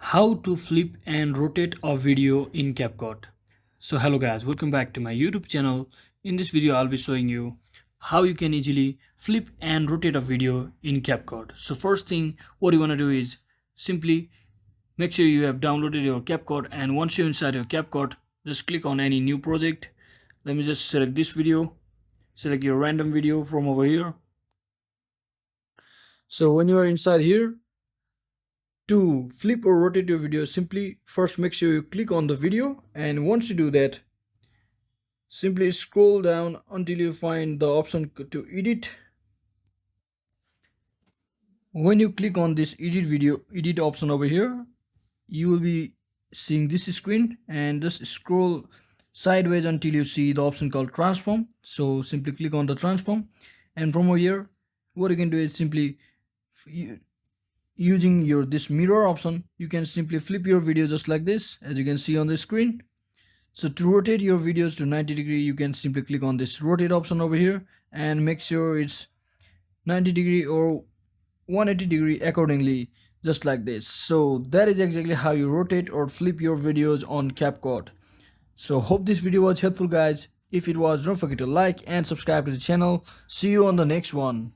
How to flip and rotate a video in CapCut. So hello guys, welcome back to my YouTube channel. In this video I'll be showing you how you can easily flip and rotate a video in CapCut. So first thing what you want to do is simply make sure you have downloaded your CapCut, and once you're inside your CapCut, just click on any new project. Let me just select this video, select your random video from over here. So when you are inside here, to flip or rotate your video, simply first make sure you click on the video, and once you do that, simply scroll down until you find the option to edit. When you click on this edit option over here, you will be seeing this screen, and just scroll sideways until you see the option called transform. So simply click on the transform, and from over here what you can do is simply using your this mirror option, you can simply flip your video just like this, as you can see on the screen. So to rotate your videos to 90 degree, you can simply click on this rotate option over here and make sure it's 90 degree or 180 degree accordingly, just like this. So that is exactly how you rotate or flip your videos on CapCut. So hope this video was helpful guys. If it was, don't forget to like and subscribe to the channel. See you on the next one.